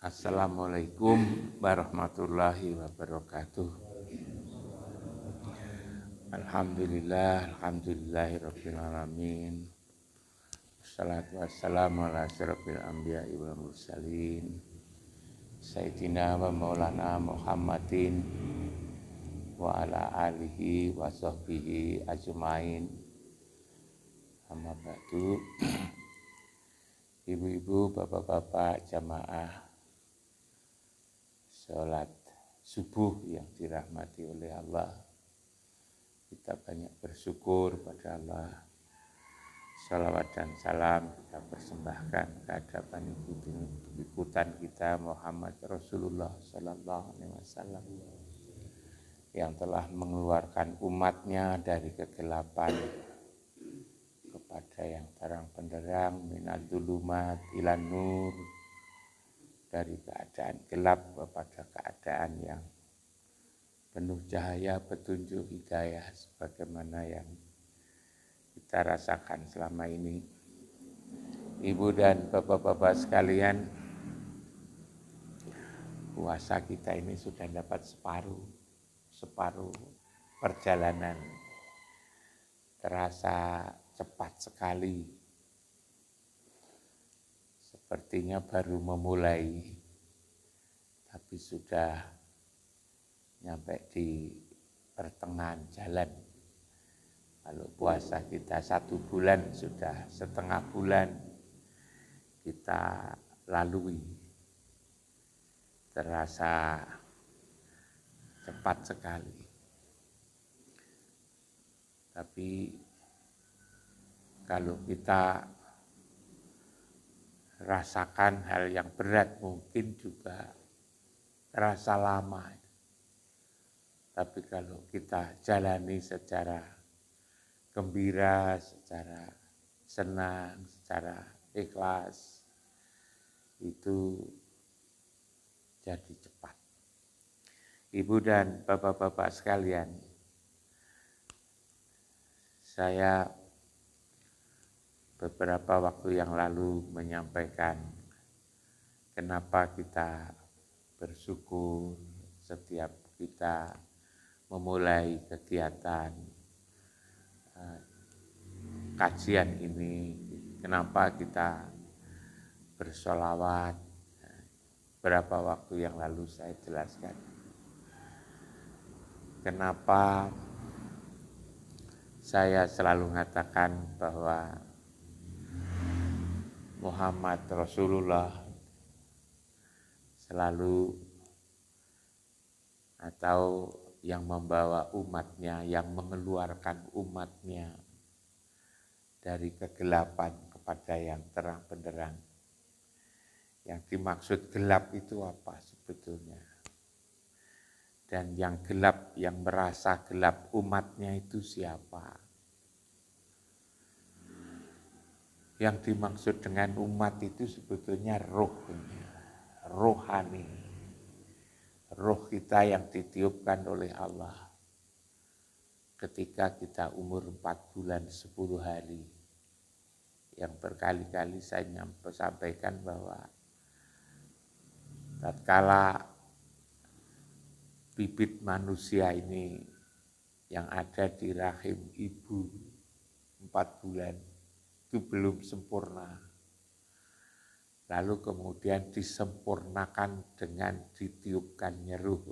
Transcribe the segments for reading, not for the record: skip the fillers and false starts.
Assalamualaikum warahmatullahi wabarakatuh. Alhamdulillahirabbil alamin. Wassalatu wassalamu ala asyrofil anbiya'i wal mursalin. Sayyidina wa maulana Muhammadin wa ala alihi wa sahbihi ajmain. Amma ba'du. Ibu-ibu, bapak-bapak, jamaah sholat subuh yang dirahmati oleh Allah. Kita banyak bersyukur pada Allah. Salawat dan salam kita persembahkan kehadapan ikutan kita Muhammad Rasulullah Sallallahu Alaihi Wasallam yang telah mengeluarkan umatnya dari kegelapan kepada yang terang benderang, minad dzulumat ilan nur, dari keadaan gelap kepada keadaan yang penuh cahaya, petunjuk, hidayah, sebagaimana yang kita rasakan selama ini. Ibu dan bapak-bapak sekalian, puasa kita ini sudah dapat separuh perjalanan. Terasa cepat sekali. Sepertinya baru memulai, tapi sudah nyampe di pertengahan jalan. Kalau puasa kita 1 bulan, sudah setengah bulan kita lalui. Terasa cepat sekali. Tapi kalau kita rasakan hal yang berat, mungkin juga terasa lama. Tapi kalau kita jalani secara gembira, secara senang, secara ikhlas, itu jadi cepat. Ibu dan bapak-bapak sekalian, saya beberapa waktu yang lalu menyampaikan kenapa kita bersyukur setiap kita memulai kegiatan kajian ini, kenapa kita bersolawat. Berapa waktu yang lalu saya jelaskan kenapa saya selalu mengatakan bahwa Muhammad Rasulullah selalu atau yang membawa umatnya, yang mengeluarkan umatnya dari kegelapan kepada yang terang benderang. Yang dimaksud gelap itu apa sebetulnya? Dan yang gelap, yang merasa gelap umatnya itu siapa? Yang dimaksud dengan umat itu sebetulnya rohani. Roh kita yang ditiupkan oleh Allah ketika kita umur 4 bulan 10 hari. Yang berkali-kali saya sampaikan bahwa tatkala bibit manusia ini yang ada di rahim ibu 4 bulan itu belum sempurna. Lalu kemudian disempurnakan dengan ditiupkannya ruh.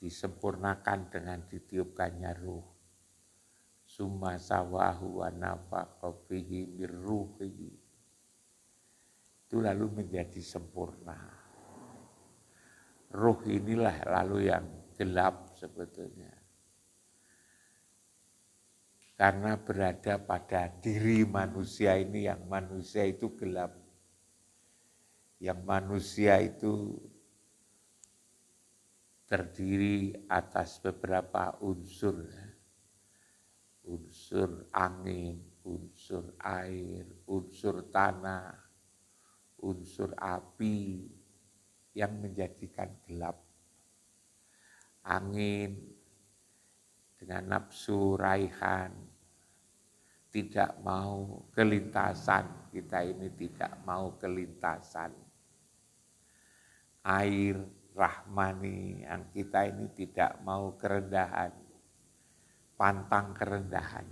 Disempurnakan dengan ditiupkannya ruh. Summa sawahu wa nafaqa fihi mir ruhi. Itu lalu menjadi sempurna. Ruh inilah lalu yang gelap sebetulnya. Karena berada pada diri manusia ini, yang manusia itu gelap. Yang manusia itu terdiri atas beberapa unsur. Unsur angin, unsur air, unsur tanah, unsur api yang menjadikan gelap. Angin dengan nafsu raihan, tidak mau kelintasan, kita ini tidak mau kelintasan. air rahmani yang kita ini tidak mau kerendahan, pantang kerendahan.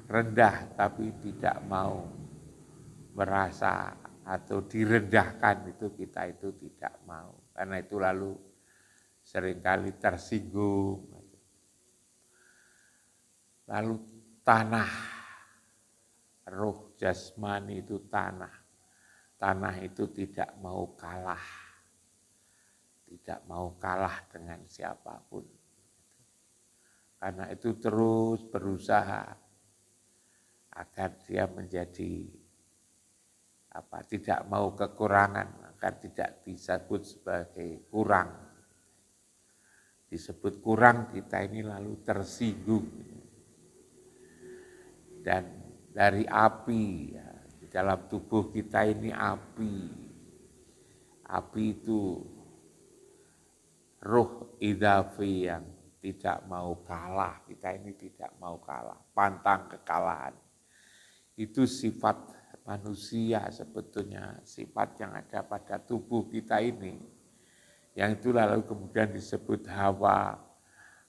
Rendah tapi tidak mau merasa atau direndahkan, itu kita itu tidak mau. Karena itu lalu seringkali tersinggung. Lalu tanah, roh jasmani itu tanah. Tanah itu tidak mau kalah. Tidak mau kalah dengan siapapun. Karena itu terus berusaha agar dia menjadi tidak mau kekurangan, agar tidak disebut sebagai kurang. Disebut kurang, kita ini lalu tersinggung. Dan dari api, ya, di dalam tubuh kita ini api. Api itu ruh idafi yang tidak mau kalah, kita ini tidak mau kalah, pantang kekalahan. Itu sifat manusia sebetulnya, sifat yang ada pada tubuh kita ini. Yang itu lalu kemudian disebut hawa,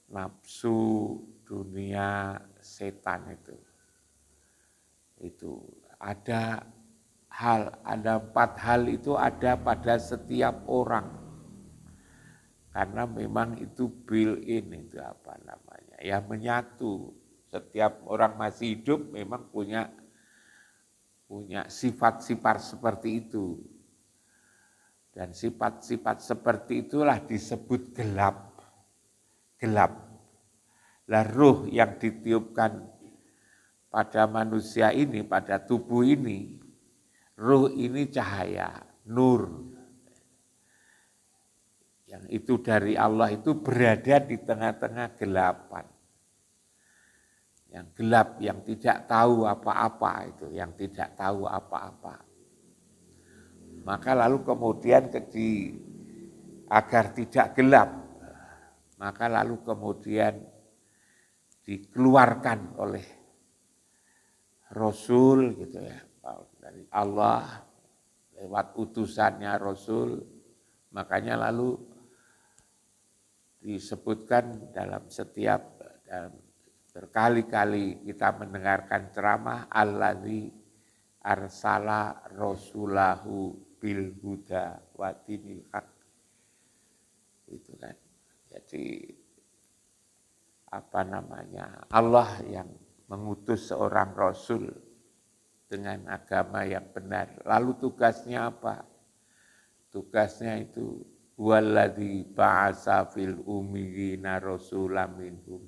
nafsu, dunia, setan itu. Itu ada ada 4 hal itu ada pada setiap orang. Karena memang itu built-in, itu ya menyatu. Setiap orang masih hidup memang punya sifat-sifat seperti itu. Dan sifat-sifat seperti itulah disebut gelap. Gelap. Lah ruh yang ditiupkan pada manusia ini, pada tubuh ini, ruh ini cahaya, nur. Yang itu dari Allah itu berada di tengah-tengah gelapan. Yang gelap, yang tidak tahu apa-apa itu, yang tidak tahu apa-apa. Maka lalu kemudian agar tidak gelap, maka lalu kemudian dikeluarkan oleh Rasul gitu ya, dari Allah lewat utusannya Rasul. Makanya lalu disebutkan dalam berkali-kali kita mendengarkan ceramah alladzi arsala rasulahu bil huda wa dinil haq. Itu kan. Jadi Allah yang mengutus seorang rasul dengan agama yang benar. Lalu tugasnya apa? Tugasnya itu waladzi ba'asa fil ummiyina rasulam minhum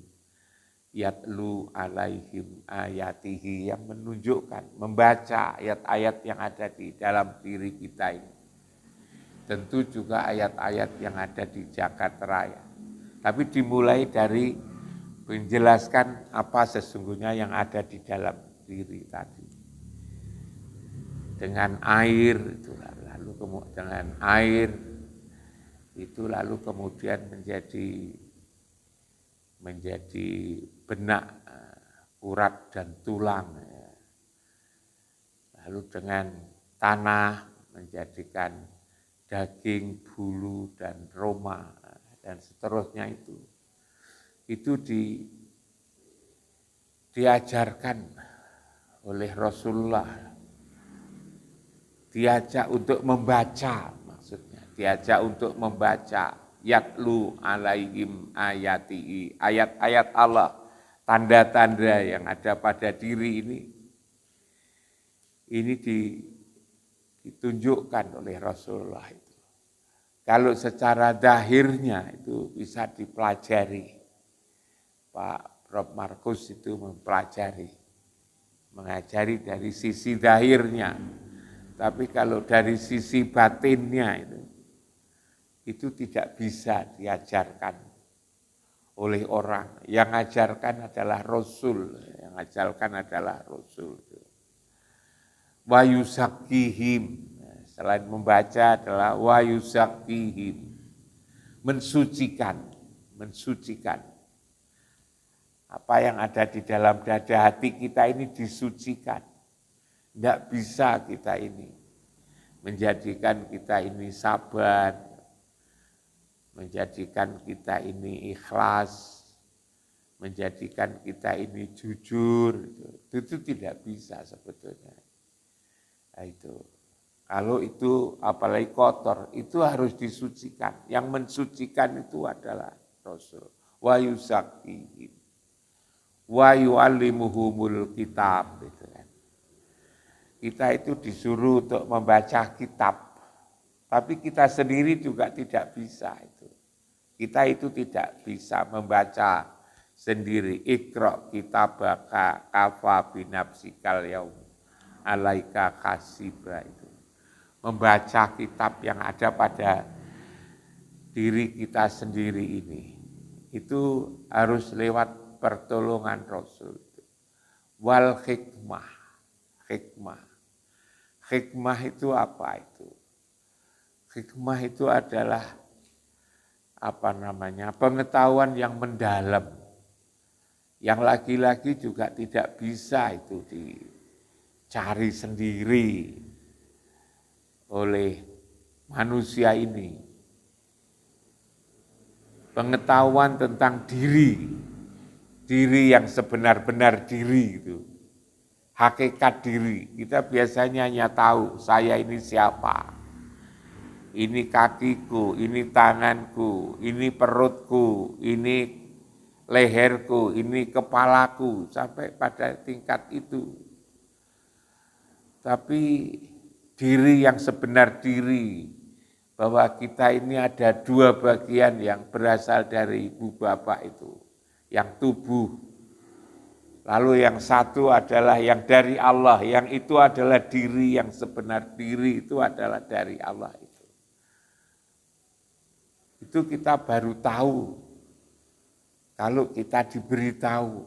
yatlu alaihim ayatihi, yang menunjukkan, membaca ayat-ayat yang ada di dalam diri kita ini. Tentu juga ayat-ayat yang ada di Jagat Raya. Tapi dimulai dari menjelaskan apa sesungguhnya yang ada di dalam diri tadi. Dengan air itu lalu dengan air itu lalu kemudian menjadi benak, urat dan tulang. Lalu dengan tanah menjadikan daging, bulu dan roma dan seterusnya itu. Itu diajarkan oleh Rasulullah. Diajak untuk membaca, maksudnya diajak untuk membaca, yatlu alaihim ayatihi, ayat-ayat Allah, tanda-tanda yang ada pada diri ini ditunjukkan oleh Rasulullah itu. Kalau secara zahirnya itu bisa dipelajari, Pak Prof. Markus itu mengajari dari sisi zahirnya. Tapi kalau dari sisi batinnya itu tidak bisa diajarkan oleh orang. Yang ajarkan adalah Rasul, yang ajarkan adalah Rasul. Wa yuzakkihim, selain membaca adalah wa yuzakkihim, mensucikan. Apa yang ada di dalam dada hati kita ini disucikan. Tidak bisa kita ini menjadikan kita ini sabar, menjadikan kita ini ikhlas, menjadikan kita ini jujur, itu tidak bisa sebetulnya. Nah, itu. Kalau itu apalagi kotor, itu harus disucikan. Yang mensucikan itu adalah Rasul. Wa yuzakkihim wa yu'allimuhumul kitab. Gitu kan. Kita itu disuruh untuk membaca kitab. Tapi kita sendiri juga tidak bisa itu. Kita itu tidak bisa membaca sendiri. Iqra kitabaka kafa binafsikal yaum alaika hasiba itu. Membaca kitab yang ada pada diri kita sendiri ini. Itu harus lewat pertolongan Rasul. Wal hikmah. Hikmah. Hikmah itu apa itu? Hikmah itu adalah pengetahuan yang mendalam, yang lagi-lagi juga tidak bisa itu dicari sendiri oleh manusia ini. Pengetahuan tentang diri yang sebenar-benar diri itu, hakikat diri. Kita biasanya hanya tahu saya ini siapa. Ini kakiku, ini tanganku, ini perutku, ini leherku, ini kepalaku, sampai pada tingkat itu. Tapi diri yang sebenar diri, bahwa kita ini ada dua bagian yang berasal dari ibu bapak itu, yang tubuh. Lalu yang satu adalah yang dari Allah, yang itu adalah diri yang sebenar diri, itu adalah dari Allah itu. Itu kita baru tahu kalau kita diberitahu.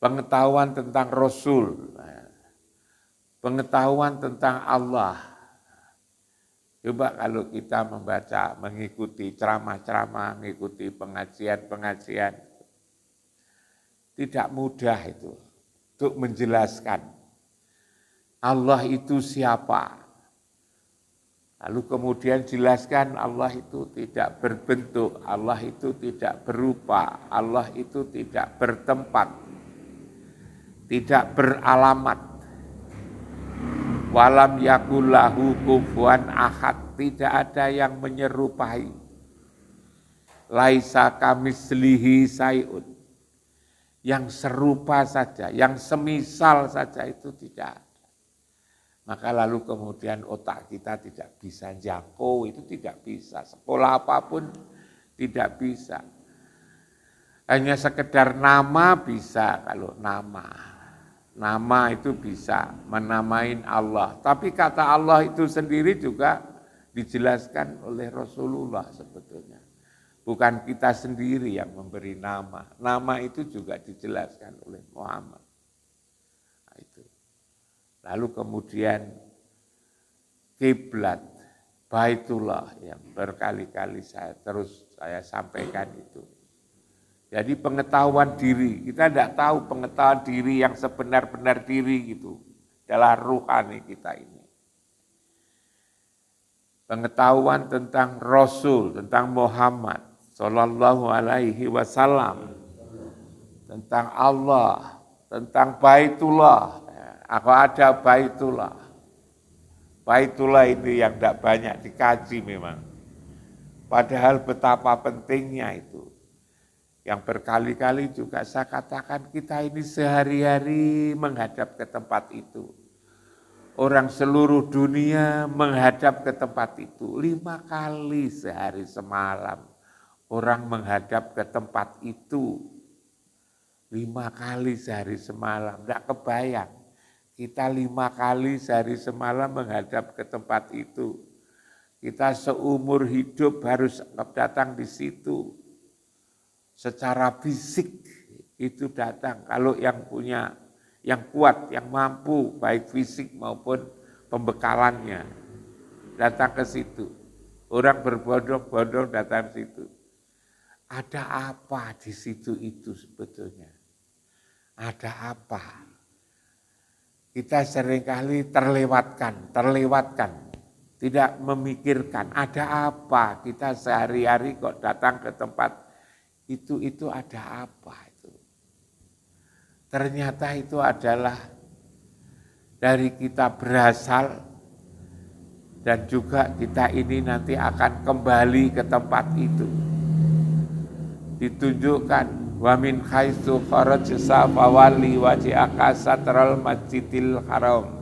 Pengetahuan tentang Rasul, pengetahuan tentang Allah. Coba kalau kita membaca, mengikuti ceramah-ceramah, mengikuti pengajian-pengajian, tidak mudah itu untuk menjelaskan Allah itu siapa. Lalu kemudian jelaskan Allah itu tidak berbentuk, Allah itu tidak berupa, Allah itu tidak bertempat, tidak beralamat. Walam yakullahu kufuwan ahad, tidak ada yang menyerupai. Laisa kamislihi sayun, yang serupa saja, yang semisal saja itu tidak. Maka lalu kemudian otak kita tidak bisa jangkau, itu tidak bisa. Sekolah apapun tidak bisa. Hanya sekedar nama bisa, kalau nama. Nama itu bisa menamain Allah. Tapi kata Allah itu sendiri juga dijelaskan oleh Rasulullah sebetulnya. Bukan kita sendiri yang memberi nama. Nama itu juga dijelaskan oleh Muhammad. Nah, itu. Lalu kemudian kiblat Baitullah yang berkali-kali saya sampaikan itu. Jadi pengetahuan diri, kita tidak tahu pengetahuan diri yang sebenar-benar diri gitu, adalah ruhani kita ini. Pengetahuan tentang Rasul, tentang Muhammad Sallallahu Alaihi Wasallam, tentang Allah, tentang Baitullah. Aku ada Baitullah. Baitullah itu yang tidak banyak dikaji memang. Padahal betapa pentingnya itu. Yang berkali-kali juga saya katakan kita ini sehari-hari menghadap ke tempat itu. Orang seluruh dunia menghadap ke tempat itu. 5 kali sehari semalam orang menghadap ke tempat itu. 5 kali sehari semalam, tidak kebayang. Kita 5 kali sehari semalam menghadap ke tempat itu. Kita seumur hidup harus datang di situ. Secara fisik itu datang. Kalau yang punya, yang kuat, yang mampu, baik fisik maupun pembekalannya, datang ke situ. Orang berbondong-bondong datang ke situ. Ada apa di situ itu sebetulnya? Ada apa? Kita seringkali terlewatkan. tidak memikirkan ada apa, kita sehari-hari kok datang ke tempat itu ada apa itu. Ternyata itu adalah dari kita berasal dan juga kita ini nanti akan kembali ke tempat itu. Ditunjukkan wa min haitsu kharajta fawalli wajhaka satral masjidil haram.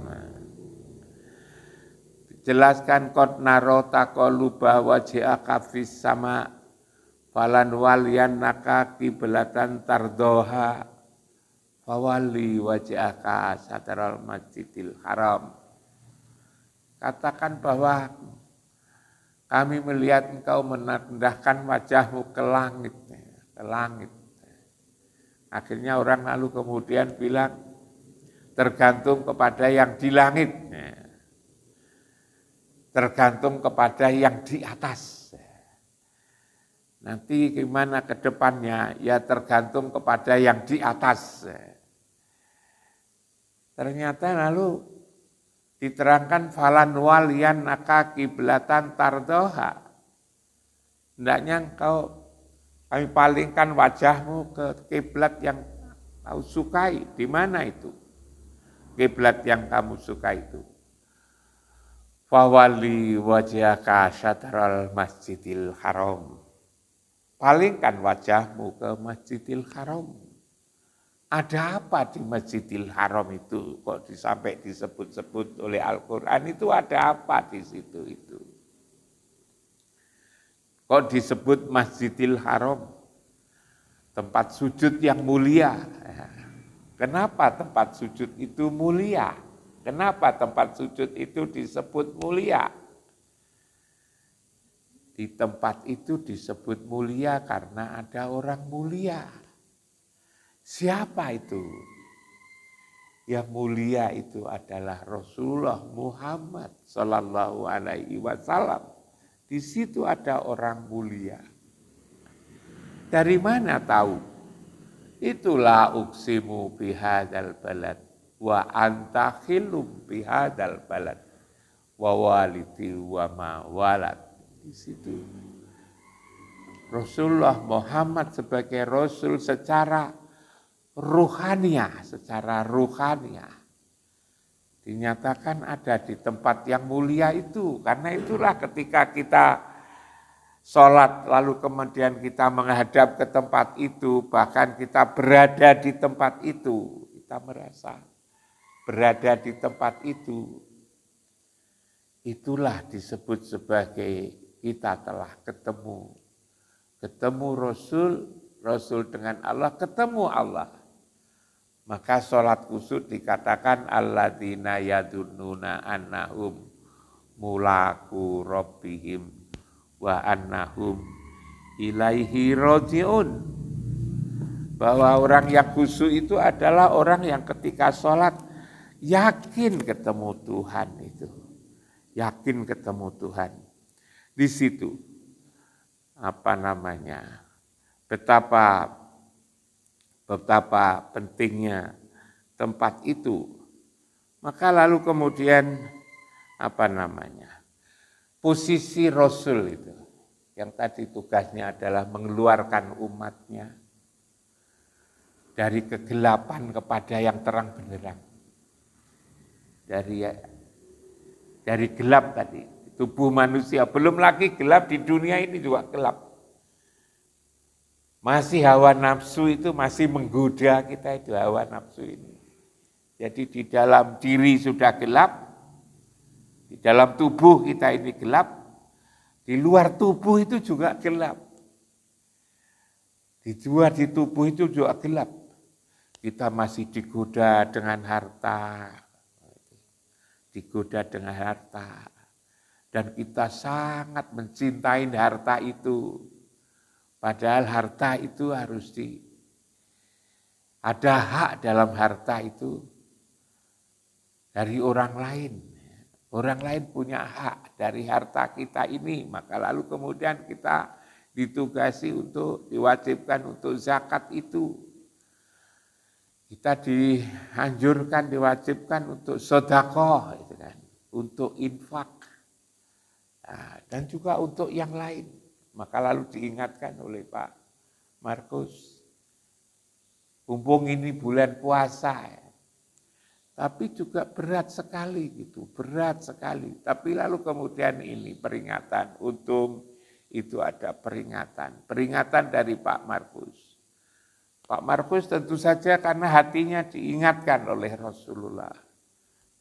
Jelaskan qad narota qaluba wajhaka fis sama falan waliyannaka qiblatan tardoha fawalli wajhaka satral masjidil haram. Katakan bahwa kami melihat engkau menendahkan wajahmu ke langit. Akhirnya orang lalu kemudian bilang, tergantung kepada yang di langit. Tergantung kepada yang di atas. Nanti gimana ke depannya? Ya tergantung kepada yang di atas. Ternyata lalu diterangkan falan walian naka kiblatan tardoha. Hendaknya engkau kami palingkan wajahmu ke kiblat yang kau sukai. Di mana itu? Kiblat yang kamu sukai itu. Fawali wajhaka syatral masjidil haram. Palingkan wajahmu ke Masjidil Haram. Ada apa di Masjidil Haram itu? Kok sampai disebut-sebut oleh Al-Quran itu ada apa di situ itu? Kok disebut Masjidil Haram? Tempat sujud yang mulia. Kenapa tempat sujud itu mulia? Kenapa tempat sujud itu disebut mulia? Di tempat itu disebut mulia karena ada orang mulia. Siapa itu? Yang mulia itu adalah Rasulullah Muhammad Sallallahu Alaihi Wasallam. Di situ ada orang mulia. Dari mana tahu? Itulah uksimu bihadzal balad wa anta khilum bihadzal balad wa walidi wa ma walad. Di situ Rasulullah Muhammad sebagai Rasul secara ruhaniah, dinyatakan ada di tempat yang mulia itu. Karena itulah ketika kita sholat lalu kemudian kita menghadap ke tempat itu, bahkan kita berada di tempat itu, kita merasa berada di tempat itu. Itulah disebut sebagai kita telah ketemu Rasul dengan Allah, ketemu Allah. Maka sholat kusuk dikatakan alladzina yadunnuna annahum mulaku rabbihim wa annahum ilaihi raji'un. Bahwa orang yang khusyuk itu adalah orang yang ketika sholat yakin ketemu Tuhan itu. Yakin ketemu Tuhan. Di situ betapa pentingnya tempat itu. Maka lalu kemudian posisi Rasul itu yang tadi tugasnya adalah mengeluarkan umatnya dari kegelapan kepada yang terang benderang. Dari gelap tadi. Tubuh manusia, belum lagi gelap di dunia ini juga gelap. Masih hawa nafsu itu masih menggoda kita itu hawa nafsu ini. Jadi di dalam diri sudah gelap, di dalam tubuh kita ini gelap, di luar tubuh itu juga gelap. Di luar di tubuh itu juga gelap. Kita masih digoda dengan harta, dan kita sangat mencintai harta itu. Padahal harta itu harus ada hak dalam harta itu dari orang lain. Orang lain punya hak dari harta kita ini, maka lalu kemudian kita ditugasi untuk diwajibkan untuk zakat itu. Kita dianjurkan, diwajibkan untuk sedekah, untuk infak. dan juga untuk yang lain. Maka lalu diingatkan oleh Pak Markus, mumpung ini bulan puasa, tapi juga berat sekali gitu, berat sekali. Tapi lalu kemudian ini peringatan, untung itu ada peringatan dari Pak Markus. Pak Markus tentu saja karena hatinya diingatkan oleh Rasulullah.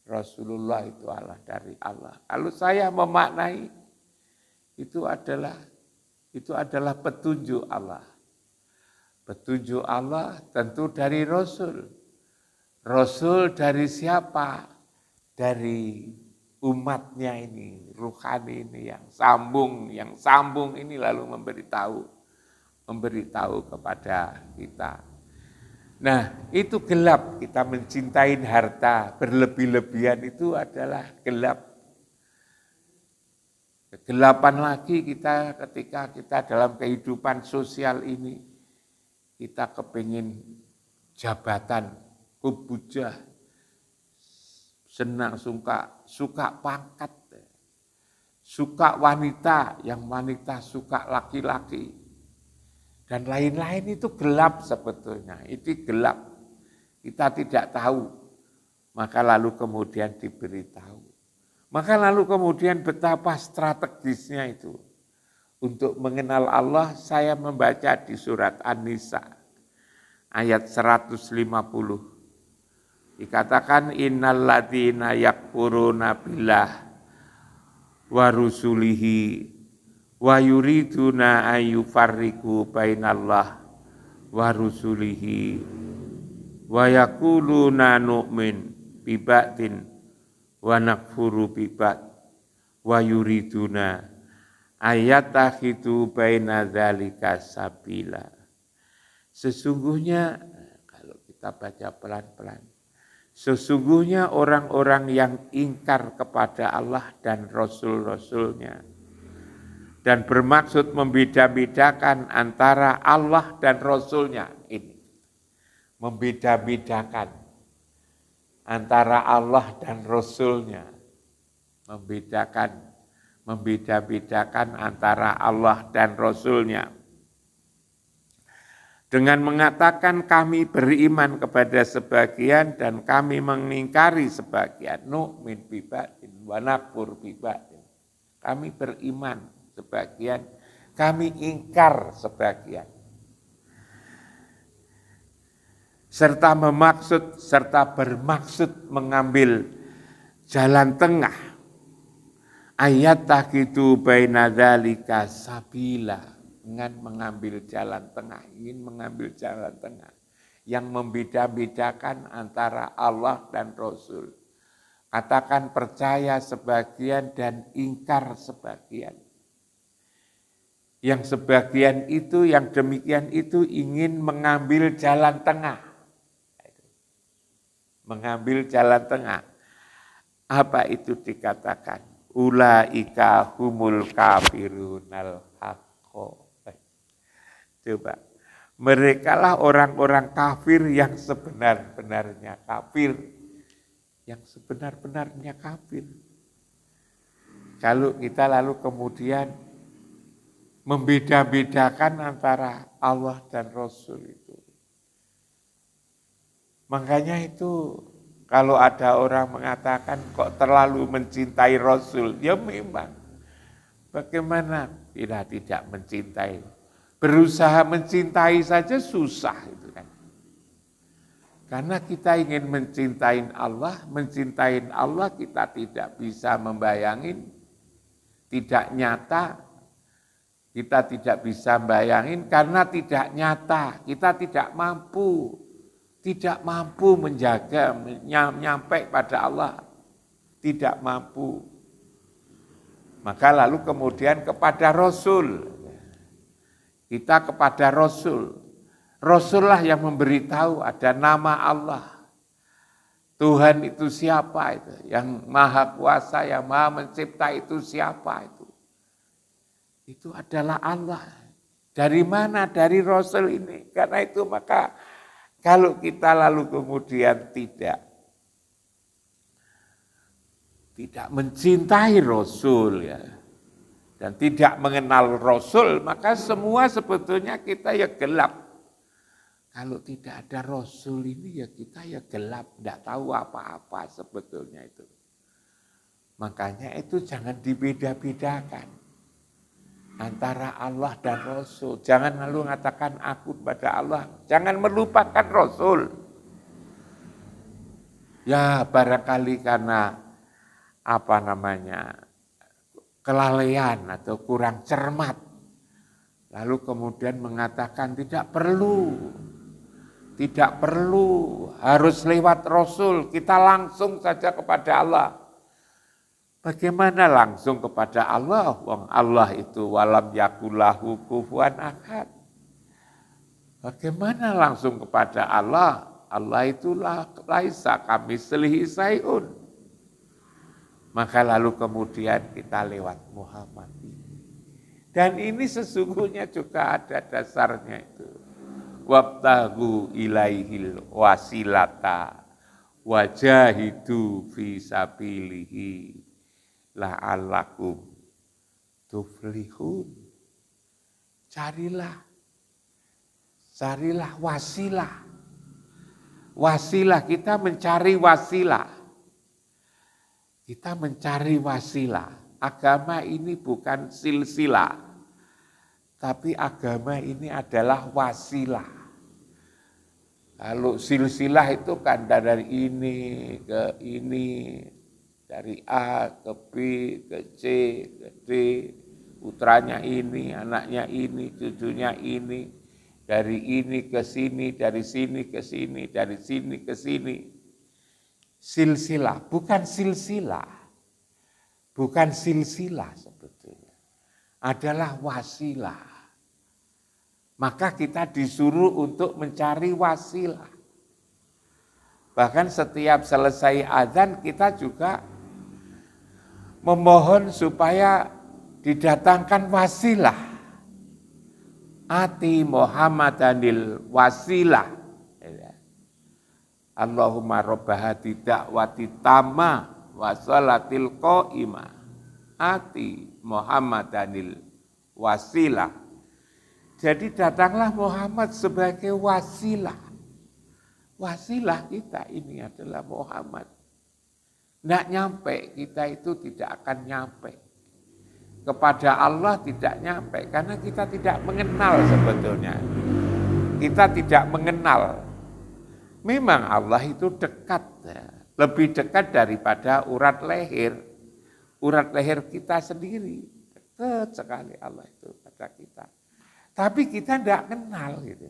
Rasulullah itu Allah dari Allah. Kalau saya memaknai itu adalah petunjuk Allah. Petunjuk Allah tentu dari Rasul. Rasul dari siapa? Dari umatnya ini, ruhani ini yang sambung ini lalu memberitahu kepada kita. Nah, itu gelap, kita mencintai harta berlebih-lebihan itu adalah gelap. Kegelapan lagi kita ketika kita dalam kehidupan sosial ini, kita kepingin jabatan, kubujah, senang suka pangkat, suka wanita, yang wanita suka laki-laki, dan lain-lain itu gelap sebetulnya, itu gelap. Kita tidak tahu, maka lalu kemudian diberitahu. Maka lalu kemudian betapa strategisnya itu. Untuk mengenal Allah, saya membaca di surat An-Nisa, ayat 150. Dikatakan innal ladzina yakfuruna billah wa rusulihi wa yuriduna ayyufarriqu bainallah wa rusulihi wa yaquluna nu'min bi ba'din wa nakfuru bi ba'd wa yuriduna ayatakhidu baina dzalika sabila. Sesungguhnya kalau kita baca pelan-pelan, sesungguhnya orang-orang yang ingkar kepada Allah dan Rasul-Rasulnya dan bermaksud membeda-bedakan antara Allah dan Rasulnya ini. Membeda-bedakan antara Allah dan Rasulnya. Membeda-bedakan antara Allah dan Rasulnya. Dengan mengatakan kami beriman kepada sebagian dan kami mengingkari sebagian. Nu'min bi ba'din wa nakfur bi ba'din. Kami beriman sebagian, kami ingkar sebagian. Serta bermaksud mengambil jalan tengah. Ayat takitu baina dzalika sabila. Dengan mengambil jalan tengah, ingin mengambil jalan tengah yang membeda-bedakan antara Allah dan Rasul. Katakan percaya sebagian dan ingkar sebagian. Yang sebagian itu, yang demikian itu ingin mengambil jalan tengah. Mengambil jalan tengah. Apa itu dikatakan? Ulaika humul kafirunal haqqo. Coba, merekalah orang-orang kafir yang sebenar-benarnya kafir. Yang sebenar-benarnya kafir. Kalau kita lalu kemudian membeda-bedakan antara Allah dan Rasul itu. Makanya itu kalau ada orang mengatakan kok terlalu mencintai Rasul, ya memang. Bagaimana kita tidak mencintai? Berusaha mencintai saja susah itu kan. Karena kita ingin mencintai Allah kita tidak bisa membayangin, tidak nyata, kita tidak bisa bayangin karena tidak nyata, kita tidak mampu menjaga, nyampe pada Allah, tidak mampu. Maka lalu kemudian kepada Rasul, kita kepada Rasul. Rasullah yang memberitahu ada nama Allah. Tuhan itu siapa itu? Yang maha kuasa, yang maha mencipta itu siapa itu? Itu adalah Allah. Dari mana? Dari Rasul ini. Karena itu maka kalau kita lalu kemudian tidak mencintai Rasul ya. dan tidak mengenal Rasul, maka semua sebetulnya kita ya gelap. Kalau tidak ada Rasul ini ya kita ya gelap, tidak tahu apa-apa sebetulnya itu. Makanya itu jangan dibeda-bedakan antara Allah dan Rasul. Jangan lalu mengatakan aku kepada Allah, jangan melupakan Rasul. Ya barangkali karena kelalaian atau kurang cermat. Lalu kemudian mengatakan tidak perlu harus lewat Rasul, kita langsung saja kepada Allah. Bagaimana langsung kepada Allah? Wong Allah itu walam yakullahu kufuwan ahad. Bagaimana langsung kepada Allah? Allah itu laisa kamitslihi syai'un. Maka lalu kemudian kita lewat Muhammad ini. Dan ini sesungguhnya juga ada dasarnya itu. Wabtaghu ilaihil wasilata wajahidu fi sabilihi la'allakum tuflihun. Carilah wasilah. Wasilah, kita mencari wasilah. Kita mencari wasilah. Agama ini bukan silsilah, tapi agama ini adalah wasilah. Kalau silsilah itu kan dari ini ke ini, dari A ke B ke C ke D, putranya ini, anaknya ini, cucunya ini, dari ini ke sini, dari sini ke sini, dari sini ke sini. Silsilah, bukan silsilah. Bukan silsilah sebetulnya. Adalah wasilah. Maka kita disuruh untuk mencari wasilah. Bahkan setiap selesai azan kita juga memohon supaya didatangkan wasilah. Ati Muhammadanil wasilah. Allahumma robbahati da'wati tamma wa sholatil qa'imah. Ati Muhammadanil wasilah. Jadi datanglah Muhammad sebagai wasilah. Wasilah kita ini adalah Muhammad. Tidak nyampe, kita itu tidak akan nyampe. Kepada Allah tidak nyampe, karena kita tidak mengenal sebetulnya. Kita tidak mengenal. Memang Allah itu dekat, lebih dekat daripada urat leher. Urat leher kita sendiri, dekat sekali Allah itu pada kita. Tapi kita tidak kenal gitu.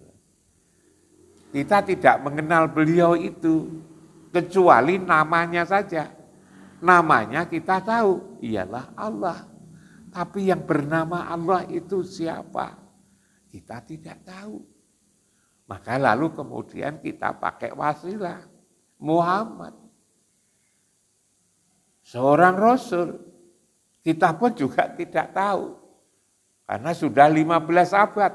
Kita tidak mengenal beliau itu, kecuali namanya saja. Namanya kita tahu, ialah Allah. Tapi yang bernama Allah itu siapa? Kita tidak tahu. Maka lalu kemudian kita pakai wasilah, Muhammad. Seorang Rasul, kita pun juga tidak tahu. Karena sudah 15 abad.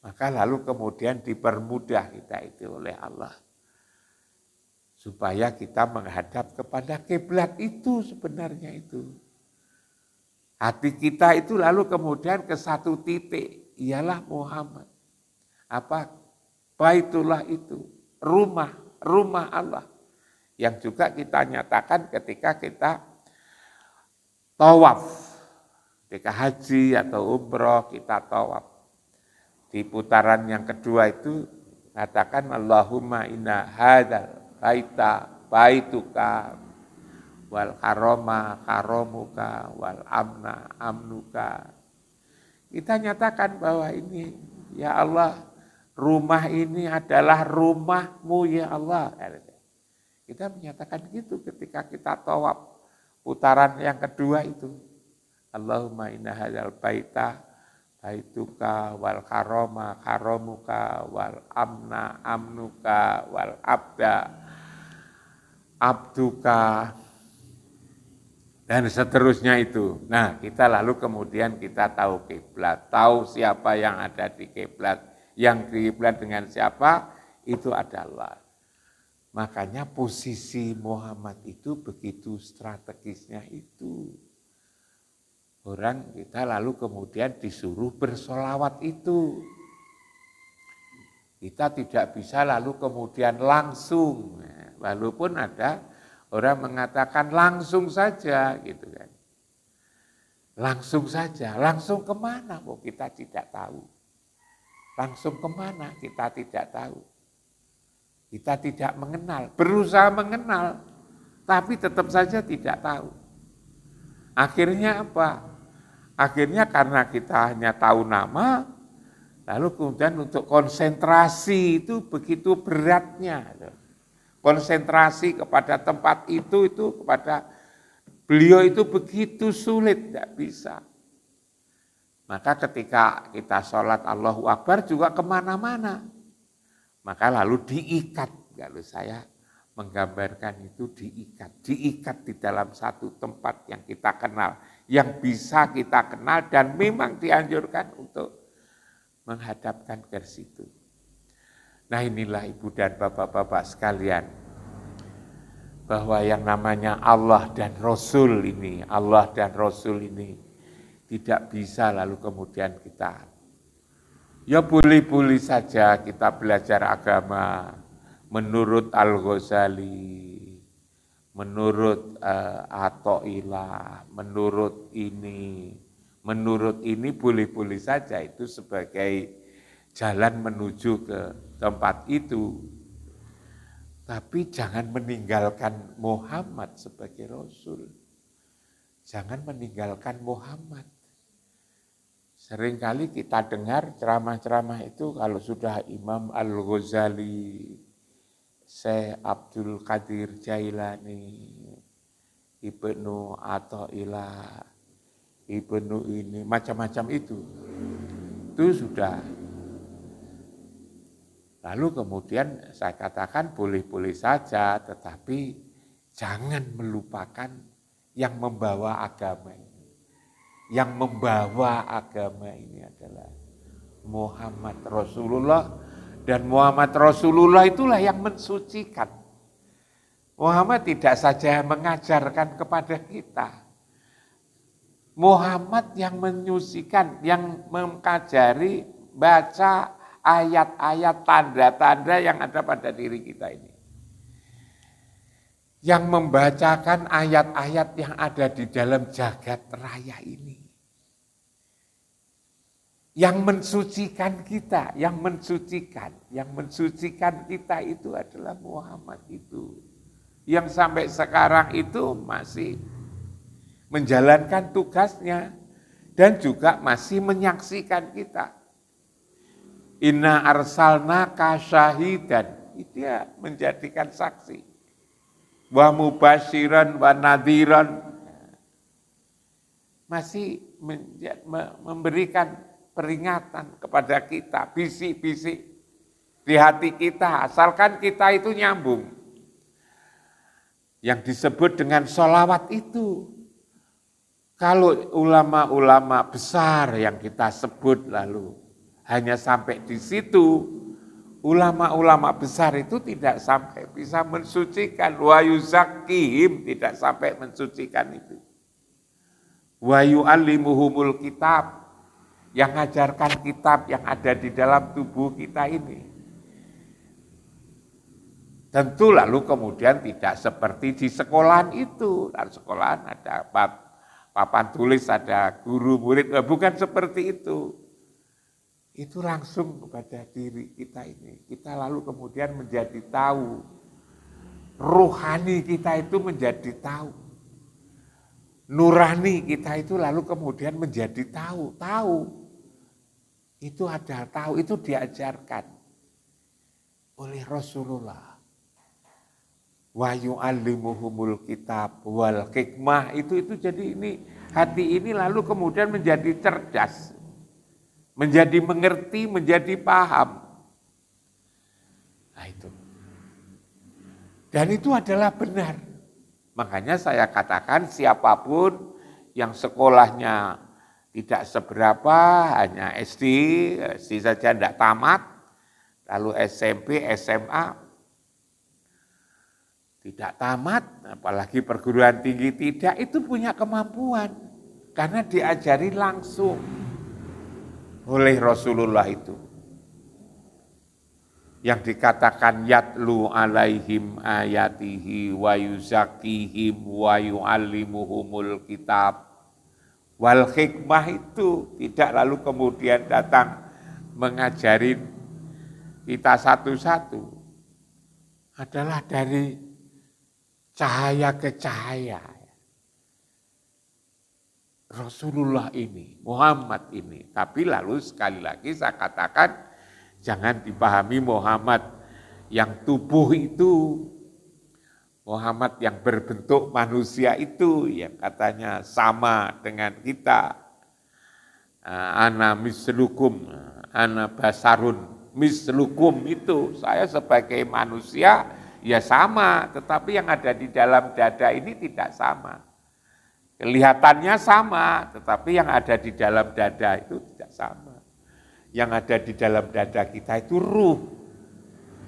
Maka lalu kemudian dipermudah kita itu oleh Allah. Supaya kita menghadap kepada kiblat itu sebenarnya itu. Hati kita itu lalu kemudian ke satu titik. Ialah Muhammad. Apa? Baitullah itu. Rumah Allah. Yang juga kita nyatakan ketika kita tawaf. Ketika haji atau umroh kita tawaf. Di putaran yang kedua itu katakan Allahumma inna hadzal baituka wal harama haramuka wal amna amnuka. Kita nyatakan bahwa ini ya Allah, rumah ini adalah rumahmu ya Allah. Kita menyatakan gitu ketika kita tawaf putaran yang kedua itu. Allahumma inna hadzal baituka wal harama haramuka wal amna amnuka wal abduka dan seterusnya itu. Nah, kita lalu kemudian kita tahu kiblat, tahu siapa yang ada di kiblat, yang kiblat dengan siapa itu adalah. Makanya posisi Muhammad itu begitu strategisnya itu. Orang kita lalu kemudian disuruh bersolawat itu. Kita tidak bisa lalu kemudian langsung, walaupun ada orang mengatakan langsung saja gitu kan. Langsung saja, langsung kemana kok kita tidak tahu. Langsung kemana kita tidak tahu. Kita tidak mengenal, berusaha mengenal, tapi tetap saja tidak tahu. Akhirnya apa? Akhirnya karena kita hanya tahu nama, lalu kemudian untuk konsentrasi itu begitu beratnya. Konsentrasi kepada tempat itu kepada beliau itu begitu sulit, tidak bisa. Maka ketika kita sholat Allahu Akbar juga kemana-mana. Maka lalu diikat, kalau saya menggambarkan itu diikat di dalam satu tempat yang kita kenal, yang bisa kita kenal dan memang dianjurkan untuk menghadapkan ke situ. Nah inilah Ibu dan Bapak-Bapak sekalian, bahwa yang namanya Allah dan Rasul ini tidak bisa lalu kemudian kita, ya boleh-boleh saja kita belajar agama menurut Al-Ghazali, menurut Athaillah, menurut ini boleh-boleh saja, itu sebagai jalan menuju ke tempat itu. Tapi jangan meninggalkan Muhammad sebagai Rasul. Jangan meninggalkan Muhammad. Seringkali kita dengar ceramah-ceramah itu kalau sudah Imam Al-Ghazali, Syekh Abdul Qadir Jailani, Ibnu Athaillah, Ibnu ini, macam-macam itu sudah. Lalu kemudian saya katakan boleh-boleh saja, tetapi jangan melupakan yang membawa agama ini. Yang membawa agama ini adalah Muhammad Rasulullah, dan Muhammad Rasulullah itulah yang mensucikan. Muhammad tidak saja mengajarkan kepada kita, Muhammad yang menyucikan, yang mengajari, baca ayat-ayat, tanda-tanda yang ada pada diri kita ini. Yang membacakan ayat-ayat yang ada di dalam jagat raya ini. Yang mensucikan kita, yang mensucikan kita itu adalah Muhammad itu. Yang sampai sekarang itu masih menjalankan tugasnya dan juga masih menyaksikan kita. Inna arsalnaka syahidan, itu ya menjadikan saksi. Wa mubasyiran wa nadhiran, masih memberikan peringatan kepada kita, bisik-bisik di hati kita, asalkan kita itu nyambung. Yang disebut dengan sholawat itu, kalau ulama-ulama besar yang kita sebut lalu hanya sampai di situ, ulama-ulama besar itu tidak sampai bisa mensucikan, wa yuzakkihim, tidak sampai mensucikan itu. Wa yu'allimuhumul kitab, yang mengajarkan kitab yang ada di dalam tubuh kita ini. Tentu lalu kemudian tidak seperti di sekolahan itu. Di sekolahan ada papan tulis, ada guru murid, bukan seperti itu. Itu langsung kepada diri kita ini. Kita lalu kemudian menjadi tahu. Rohani kita itu menjadi tahu. Nurani kita itu lalu kemudian menjadi tahu. Itu ada tahu, itu diajarkan oleh Rasulullah. Wa yu'allimuhumul kitab wal hikmah, itu jadi ini hati ini lalu kemudian menjadi cerdas, menjadi mengerti, menjadi paham. Nah itu. Dan itu adalah benar. Makanya saya katakan siapapun yang sekolahnya tidak seberapa, hanya SD saja tidak tamat, lalu SMP, SMA, tidak tamat, apalagi perguruan tinggi tidak, itu punya kemampuan. Karena diajari langsung oleh Rasulullah itu. Yang dikatakan yatlu alaihim ayatihi wa yuzakihim wa yu'allimuhumul kitab wal hikmah, itu tidak lalu kemudian datang mengajarin kita satu-satu, adalah dari cahaya ke cahaya. Rasulullah ini, Muhammad ini. Tapi lalu sekali lagi saya katakan, jangan dipahami Muhammad yang tubuh itu, Muhammad yang berbentuk manusia itu, yang katanya sama dengan kita. Ana mislukum, ana basarun mislukum, itu saya sebagai manusia ya sama, tetapi yang ada di dalam dada ini tidak sama. Kelihatannya sama, tetapi yang ada di dalam dada itu tidak sama. Yang ada di dalam dada kita itu ruh.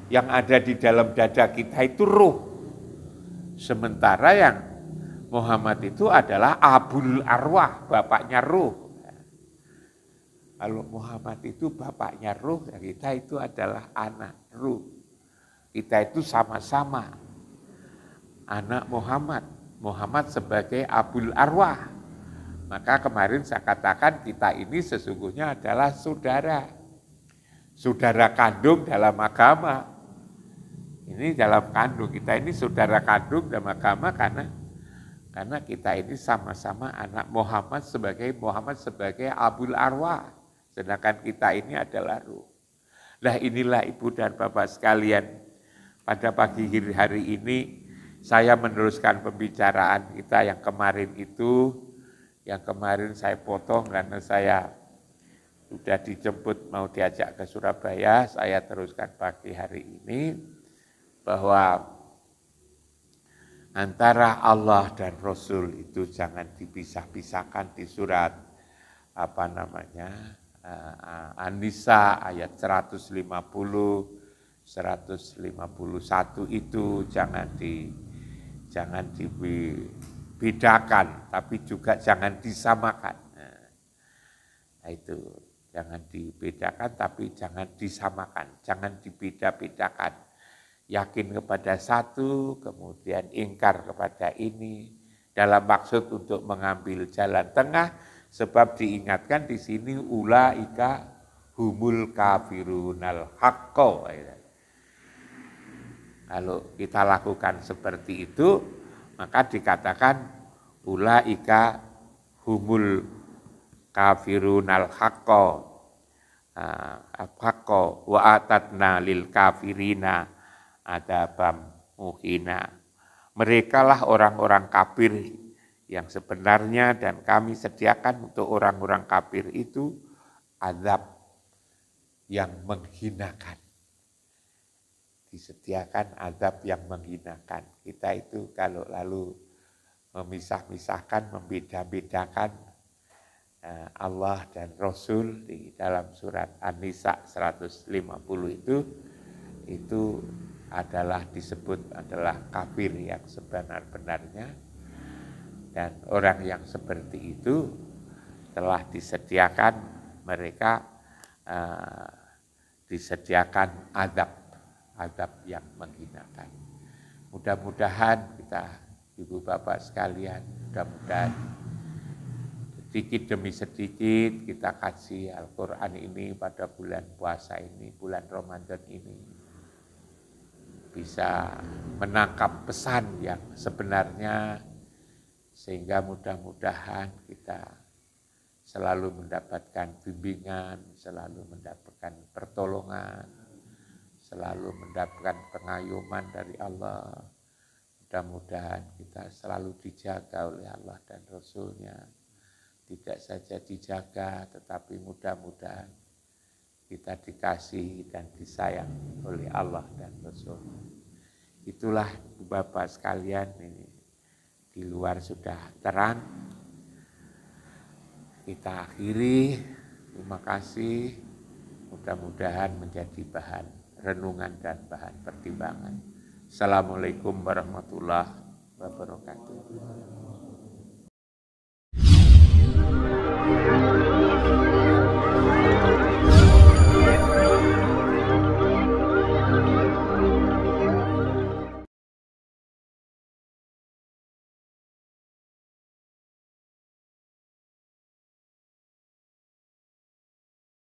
Yang ada di dalam dada kita itu ruh. Sementara yang Muhammad itu adalah Abul Arwah, bapaknya ruh. Kalau Muhammad itu bapaknya ruh, kita itu adalah anak ruh. Kita itu sama-sama anak Muhammad. Muhammad sebagai Abul Arwah. Maka kemarin saya katakan kita ini sesungguhnya adalah saudara. Saudara kandung dalam agama. Ini dalam kandung, kita ini saudara kandung dalam agama karena kita ini sama-sama anak Muhammad sebagai Abul Arwah. Sedangkan kita ini adalah ruh. Nah inilah Ibu dan Bapak sekalian, pada pagi hari ini saya meneruskan pembicaraan kita yang kemarin itu, yang kemarin saya potong karena saya sudah dijemput mau diajak ke Surabaya, saya teruskan pagi hari ini, bahwa antara Allah dan Rasul itu jangan dipisah-pisahkan di surat An-Nisa ayat 150, 151 itu jangan dibedakan, tapi juga jangan disamakan. Nah, itu jangan dibedakan, tapi jangan disamakan, jangan dibeda-bedakan. Yakin kepada satu, kemudian ingkar kepada ini, dalam maksud untuk mengambil jalan tengah, sebab diingatkan di sini ulaika humul kafirunal haqqo. Kalau kita lakukan seperti itu, maka dikatakan ulaika humul kafirunal haqqo wa atatna lil kafirina adabam muhina. Merekalah orang-orang kafir yang sebenarnya, dan kami sediakan untuk orang-orang kafir itu azab yang menghinakan. Disediakan azab yang menghinakan. Kita itu kalau lalu memisah-misahkan, membeda-bedakan Allah dan Rasul di dalam surat An-Nisa 150 itu adalah disebut adalah kafir yang sebenar-benarnya, dan orang yang seperti itu telah disediakan mereka disediakan azab yang menghinakan. Mudah-mudahan kita Ibu Bapak sekalian, mudah-mudahan sedikit demi sedikit kita kaji Al-Quran ini pada bulan puasa ini, bulan Ramadan ini, bisa menangkap pesan yang sebenarnya, sehingga mudah-mudahan kita selalu mendapatkan bimbingan, selalu mendapatkan pertolongan, selalu mendapatkan pengayuman dari Allah. Mudah-mudahan kita selalu dijaga oleh Allah dan Rasul-Nya. Tidak saja dijaga, tetapi mudah-mudahan kita dikasih dan disayang oleh Allah dan Rasul. Itulah Bapak sekalian, ini di luar sudah terang. Kita akhiri, terima kasih. Mudah-mudahan menjadi bahan renungan dan bahan pertimbangan. Assalamualaikum warahmatullahi wabarakatuh.